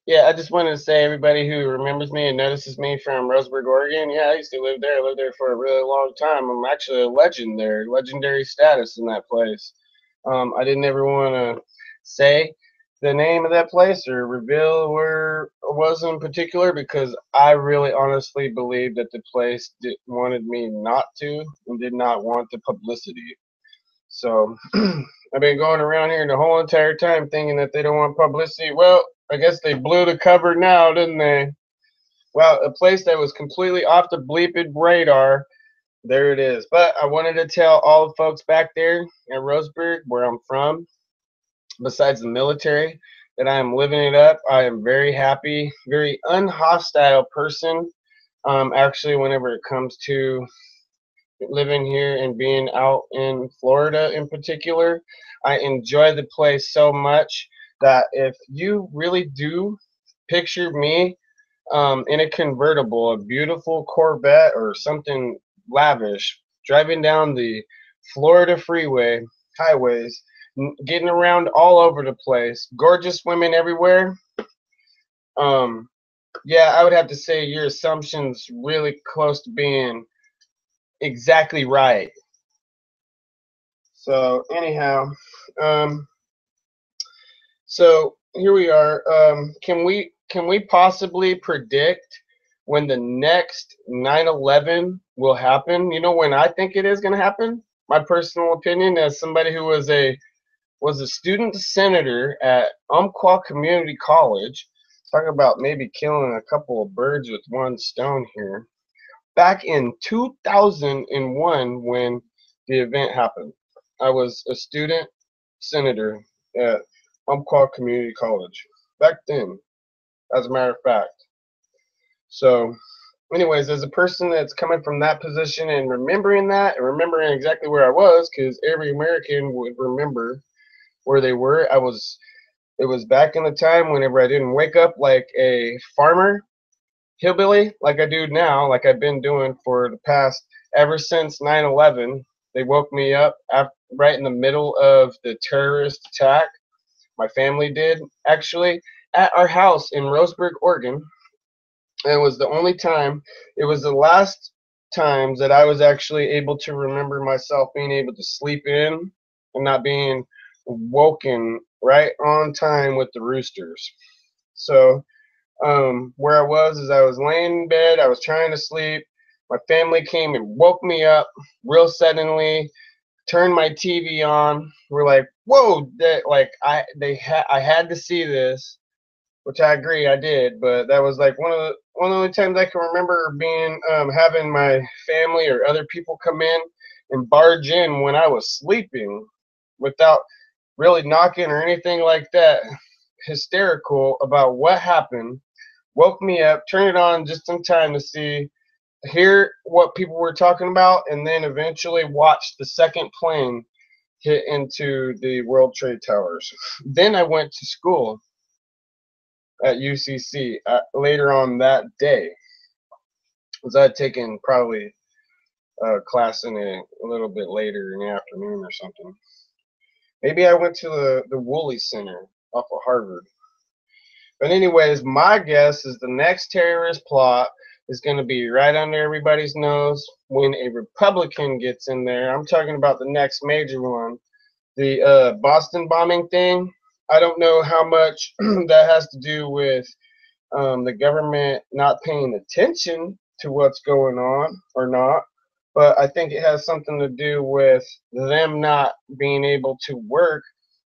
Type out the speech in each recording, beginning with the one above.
Yeah, I just wanted to say everybody who remembers me and notices me from Roseburg, Oregon. Yeah, I used to live there. I lived there for a really long time. I'm actually a legend there, legendary status in that place. I didn't ever want to say the name of that place or reveal where it was in particular because I really honestly believe that the place wanted me not to and did not want the publicity. So I've been going around here the whole entire time thinking that they don't want publicity. Well, I guess they blew the cover now, didn't they? Well, a place that was completely off the bleeped radar. There it is. But I wanted to tell all the folks back there at Roseburg, where I'm from, besides the military, that I am living it up. I am very happy, very unhostile person. Actually, whenever it comes to living here and being out in Florida in particular. I enjoy the place so much that if you really do picture me in a convertible, a beautiful Corvette or something lavish, driving down the Florida freeway, highways, getting around all over the place, gorgeous women everywhere. Um, yeah, I would have to say your assumption's really close to being exactly right. So anyhow, um, so here we are. Can we possibly predict when the next 9/11 will happen? You know when I think it is going to happen. My personal opinion, as somebody who was a student senator at Umpqua Community College, talk about maybe killing a couple of birds with one stone here. Back in 2001, when the event happened, I was a student senator at Umpqua Community College back then, as a matter of fact. So, anyways, as a person that's coming from that position and remembering that and remembering exactly where I was, because every American would remember where they were. It was back in the time whenever I didn't wake up like a farmer hillbilly like I do now, like I've been doing for the past ever since 9/11. They woke me up right in the middle of the terrorist attack. My family did actually at our house in Roseburg, Oregon. And it was the only time. It was the last times that I was actually able to remember myself being able to sleep in and not being woken right on time with the roosters. So where I was is I was laying in bed, I was trying to sleep. My family came and woke me up real suddenly, turned my TV on. We're like, whoa, that like I had to see this, which I agree I did, but that was like one of the only times I can remember being having my family or other people come in and barge in when I was sleeping without really knocking or anything like that. Hysterical about what happened, woke me up, turned it on just in time to hear what people were talking about, and then eventually watched the second plane hit into the World Trade Towers. Then I went to school at UCC later on that day, because I had taken probably a class in it a little bit later in the afternoon or something. Maybe I went to the Woolley Center off of Harvard. But anyways, my guess is the next terrorist plot is going to be right under everybody's nose when a Republican gets in there. I'm talking about the next major one, the Boston bombing thing. I don't know how much that has to do with the government not paying attention to what's going on or not, but I think it has something to do with them not being able to work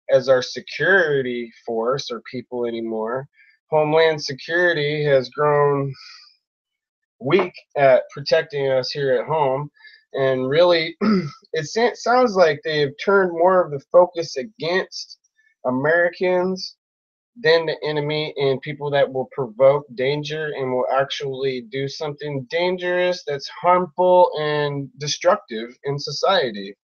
as our security force or people anymore. Homeland Security has grown weak at protecting us here at home, and really, it sounds like they've turned more of the focus against Americans than the enemy and people that will provoke danger and will actually do something dangerous that's harmful and destructive in society.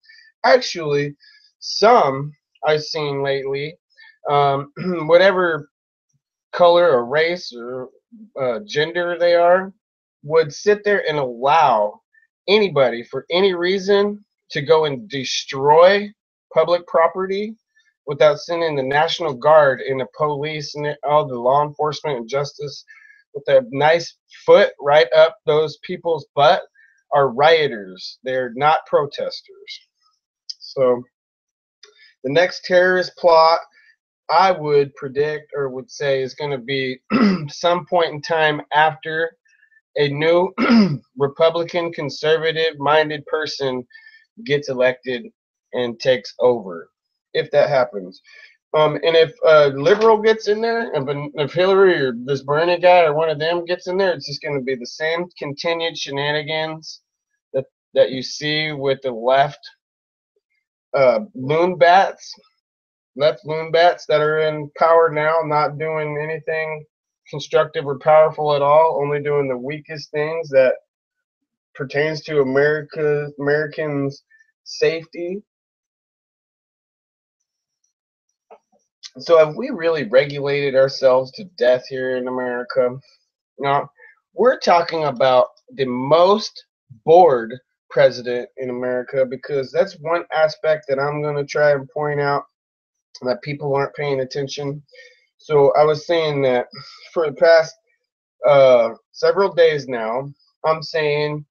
Actually, some I've seen lately, whatever color or race or gender they are, would sit there and allow anybody for any reason to go and destroy public property, without sending the National Guard and the police and all the law enforcement and justice with a nice foot right up those people's butt are rioters. They're not protesters. So the next terrorist plot I would predict or would say is going to be some point in time after a new Republican conservative minded person gets elected and takes over, if that happens. And if a liberal gets in there, if Hillary or this Bernie guy or one of them gets in there, it's just going to be the same continued shenanigans that you see with the left loon bats that are in power now, not doing anything constructive or powerful at all, only doing the weakest things that pertains to Americans' safety. So have we really regulated ourselves to death here in America? Now, we're talking about the most bored president in America, because that's one aspect that I'm going to try and point out that people aren't paying attention. So I was saying that for the past several days now, I'm saying,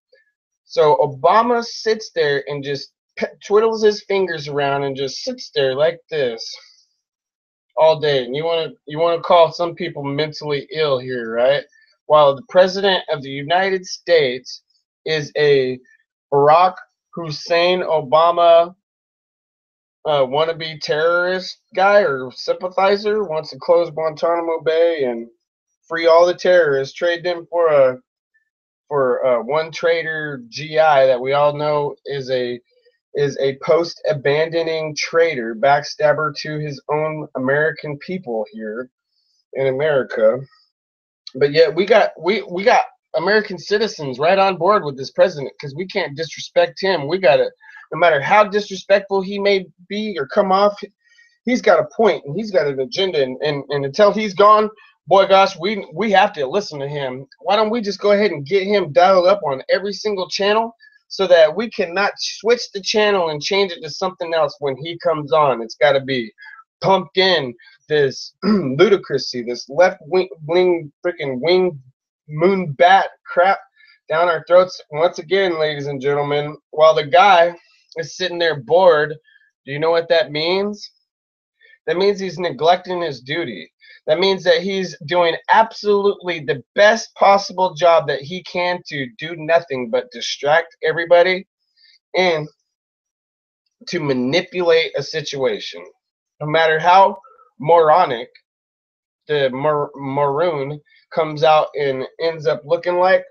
so Obama sits there and just twiddles his fingers around and just sits there like this all day. And you want to call some people mentally ill here, right? While the president of the United States is a Barack Hussein Obama wannabe terrorist guy or sympathizer, wants to close Guantanamo Bay and free all the terrorists, trade them for one trader GI that we all know is a post-abandoning traitor, backstabber to his own American people here in America. But yet we got American citizens right on board with this president, because we can't disrespect him. We got to, no matter how disrespectful he may be or come off, he's got a point and he's got an agenda, and until he's gone, boy gosh, we have to listen to him. Why don't we just go ahead and get him dialed up on every single channel, so that we cannot switch the channel and change it to something else when he comes on? It's got to be pumped in this ludicrousy, this left wing freaking wing moon bat crap down our throats once again, ladies and gentlemen, while the guy is sitting there bored. Do you know what that means? That means he's neglecting his duty. That means that he's doing absolutely the best possible job that he can to do nothing but distract everybody and to manipulate a situation. No matter how moronic the maroon comes out and ends up looking like,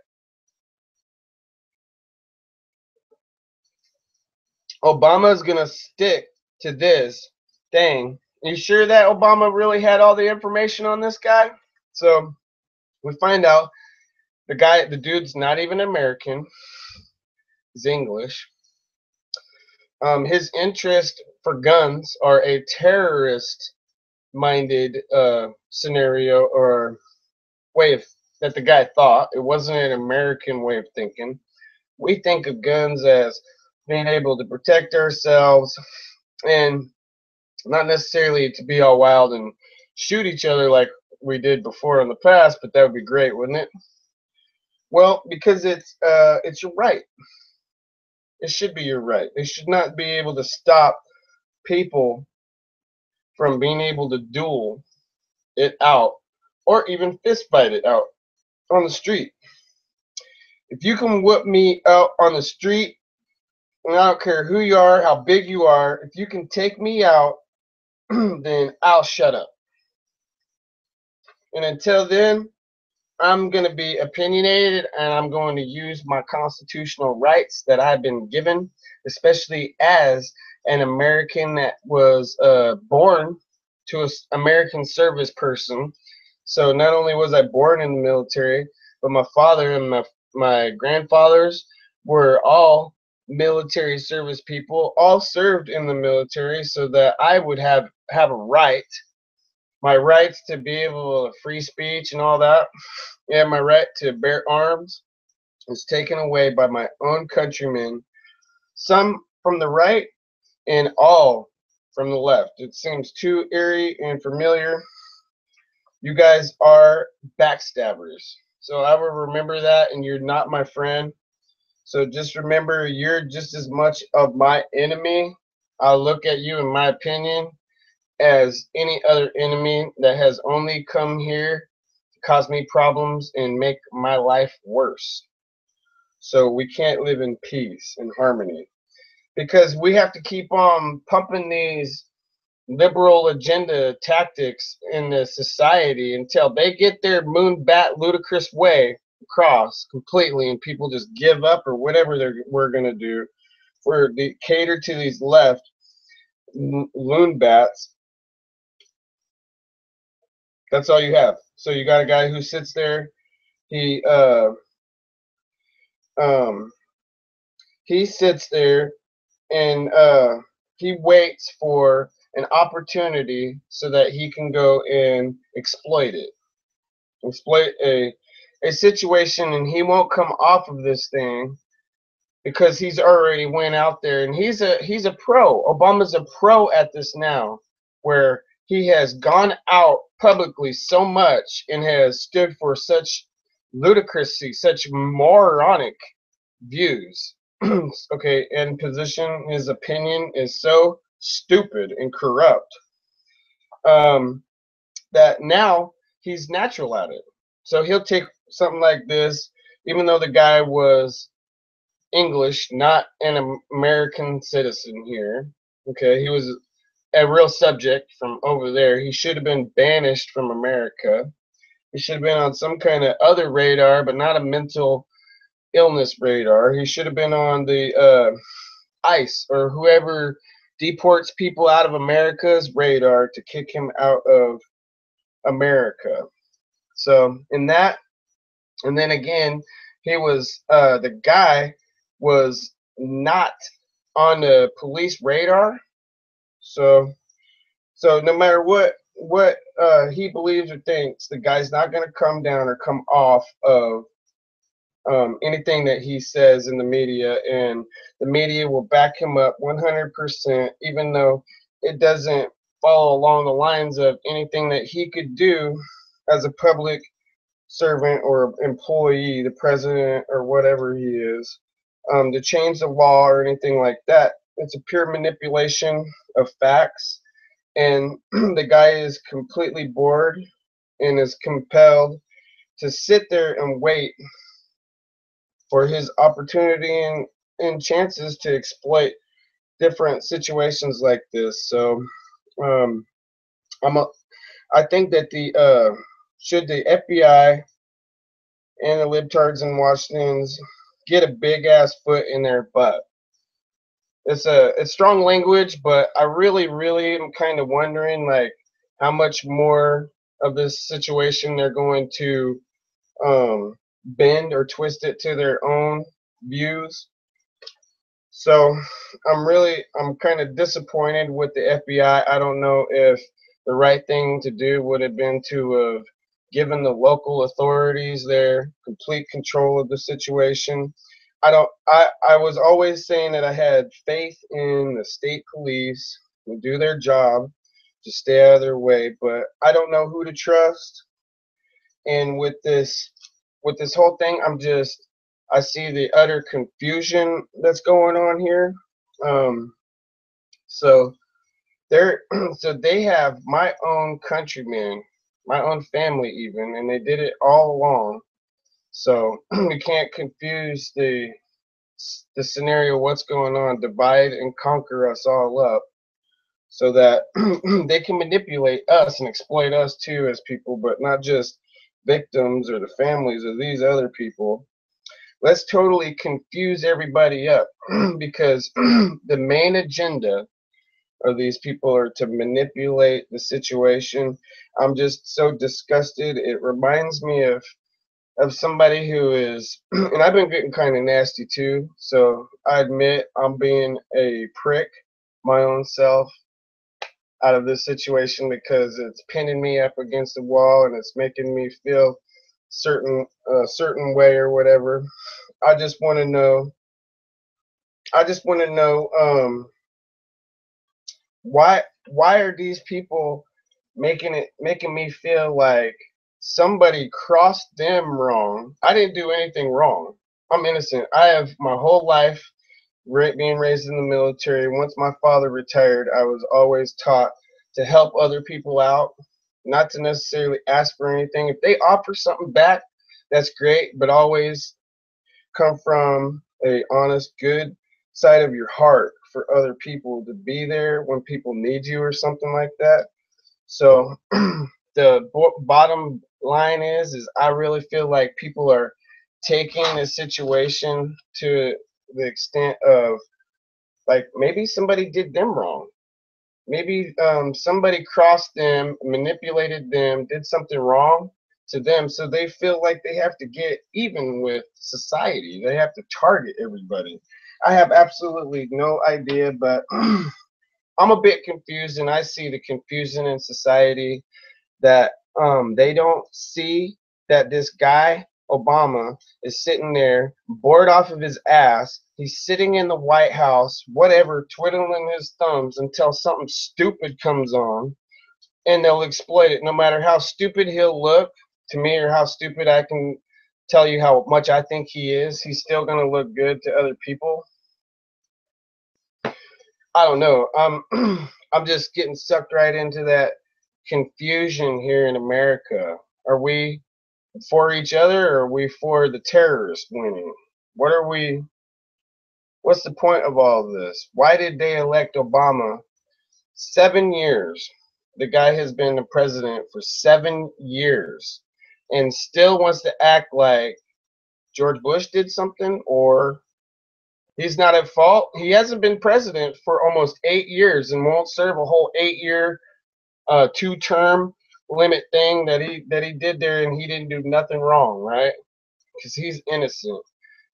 Obama's going to stick to this thing. You sure that Obama really had all the information on this guy? So we find out the dude's not even American. He's English. His interest for guns are a terrorist-minded scenario or way of that the guy thought. It wasn't an American way of thinking. We think of guns as being able to protect ourselves and not necessarily to be all wild and shoot each other like we did before in the past, but that would be great, wouldn't it? Well, because it's your right. It should be your right. They should not be able to stop people from being able to duel it out or even fist fight it out on the street. If you can whip me out on the street, and I don't care who you are, how big you are, if you can take me out, then I'll shut up. And until then, I'm going to be opinionated, and I'm going to use my constitutional rights that I've been given, especially as an American that was born to an American service person. So not only was I born in the military, but my father and my grandfathers were all military service people, all served in the military, so that I would have a right. My rights to be able to free speech and all that, yeah, my right to bear arms was taken away by my own countrymen, some from the right and all from the left. It seems too eerie and familiar. You guys are backstabbers. So I will remember that, and you're not my friend. So just remember, you're just as much of my enemy. I'll look at you, in my opinion, as any other enemy that has only come here to cause me problems and make my life worse. So we can't live in peace and harmony because we have to keep on pumping these liberal agenda tactics in the society until they get their moonbat ludicrous way across completely and people just give up or whatever we're going to do for the cater to these left loon bats. That's all you have. So you got a guy who sits there. He um he sits there and he waits for an opportunity so that he can go and exploit it, exploit a situation, and he won't come off of this thing because he's already went out there and he's a pro. Obama's a pro at this now, where he has gone out publicly so much and has stood for such ludicrousy, such moronic views. Okay, and position, his opinion is so stupid and corrupt um, that now he's natural at it. So he'll take something like this, even though the guy was English, not an American citizen here. Okay, he was a real subject from over there. He should have been banished from America. He should have been on some kind of other radar, but not a mental illness radar. He should have been on the ICE or whoever deports people out of America's radar to kick him out of America. So in that, and then again, he was the guy was not on the police radar. So no matter what he believes or thinks, the guy's not going to come down or come off of anything that he says in the media, and the media will back him up 100%, even though it doesn't follow along the lines of anything that he could do as a public servant or employee, the president or whatever he is, to change the law or anything like that. It's a pure manipulation of facts, and the guy is completely bored and is compelled to sit there and wait for his opportunity and chances to exploit different situations like this. So um, I think that the should the FBI and the libtards in Washington's get a big ass foot in their butt. It's strong language, but I really am kind of wondering like how much more of this situation they're going to bend or twist it to their own views. So I'm kind of disappointed with the FBI. I don't know if the right thing to do would have been to have given the local authorities their complete control of the situation. I was always saying that I had faith in the state police to do their job, to stay out of their way, but I don't know who to trust. And with this whole thing, I see the utter confusion that's going on here. Um, so they're so they have my own countrymen, my own family even, and they did it all along. So we can't confuse the scenario, what's going on, divide and conquer us all up, so that they can manipulate us and exploit us too as people, but not just victims or the families of these other people. Let's totally confuse everybody up because the main agenda of these people are to manipulate the situation. I'm just so disgusted. It reminds me of somebody who is, and I've been getting kind of nasty too. So I admit I'm being a prick, my own self, out of this situation because it's pinning me up against the wall and it's making me feel certain way or whatever. I just want to know. I just want to know why are these people making me feel like somebody crossed them wrong? I didn't do anything wrong. I'm innocent. I have my whole life being raised in the military. Once my father retired, I was always taught to help other people out, not to necessarily ask for anything. If they offer something back, that's great, but always come from a honest, good side of your heart for other people to be there when people need you or something like that. So the bottom line is I really feel like people are taking the situation to the extent of, like, maybe somebody did them wrong. Maybe somebody crossed them, manipulated them, did something wrong to them, so they feel like they have to get even with society. They have to target everybody. I have absolutely no idea, but I'm a bit confused, and I see the confusion in society that they don't see that this guy Obama is sitting there bored off of his ass. He's sitting in the White House, whatever, twiddling his thumbs until something stupid comes on, and they'll exploit it. No matter how stupid he'll look to me or how stupid I can tell you how much I think he is, he's still going to look good to other people. I don't know. I'm just getting sucked right into that confusion here in America. Are we for each other, or are we for the terrorists winning? What are we? What's the point of all of this? Why did they elect Obama? 7 years. The guy has been the president for 7 years, and still wants to act like George Bush did something, or he's not at fault. He hasn't been president for almost 8 years and won't serve a whole 8 year, two-term limit thing that he did there, and he didn't do nothing wrong, right? Because he's innocent,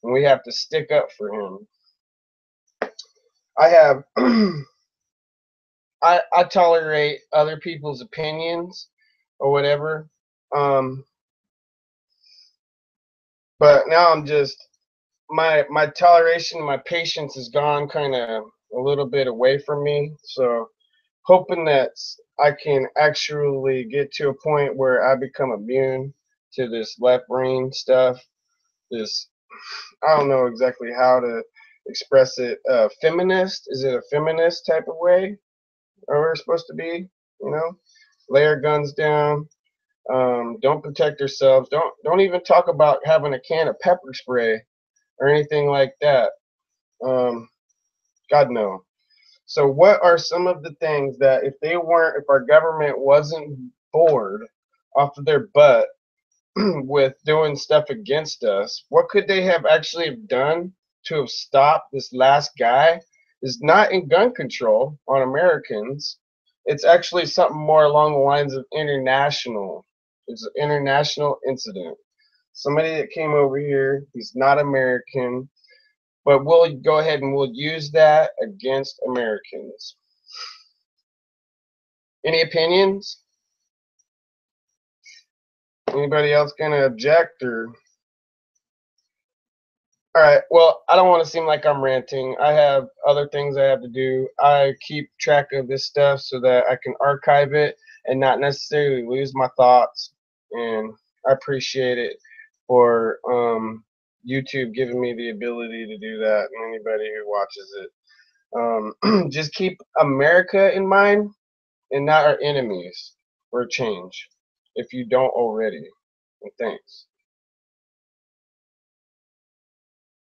and we have to stick up for him. I have I tolerate other people's opinions or whatever, um, but now I'm just, my toleration, my patience is gone kind of a little bit away from me. So hoping that I can actually get to a point where I become immune to this left brain stuff. This, I don't know exactly how to express it. Feminist? Is it a feminist type of way? Are we supposed to be? You know, lay our guns down. Don't protect ourselves. Don't even talk about having a can of pepper spray or anything like that. Um, God no. So what are some of the things that if our government wasn't bored off of their butt with doing stuff against us, what could they have actually done to have stopped this last guy? Is not in gun control on Americans. It's actually something more along the lines of international. It's an international incident. Somebody that came over here, he's not American, but we'll go ahead and we'll use that against Americans. Any opinions? Anybody else gonna object? Or all right, well, I don't want to seem like I'm ranting. I have other things I have to do. I keep track of this stuff so that I can archive it and not necessarily lose my thoughts. And I appreciate it for YouTube giving me the ability to do that, and anybody who watches it. Just keep America in mind and not our enemies for a change, if you don't already. And thanks.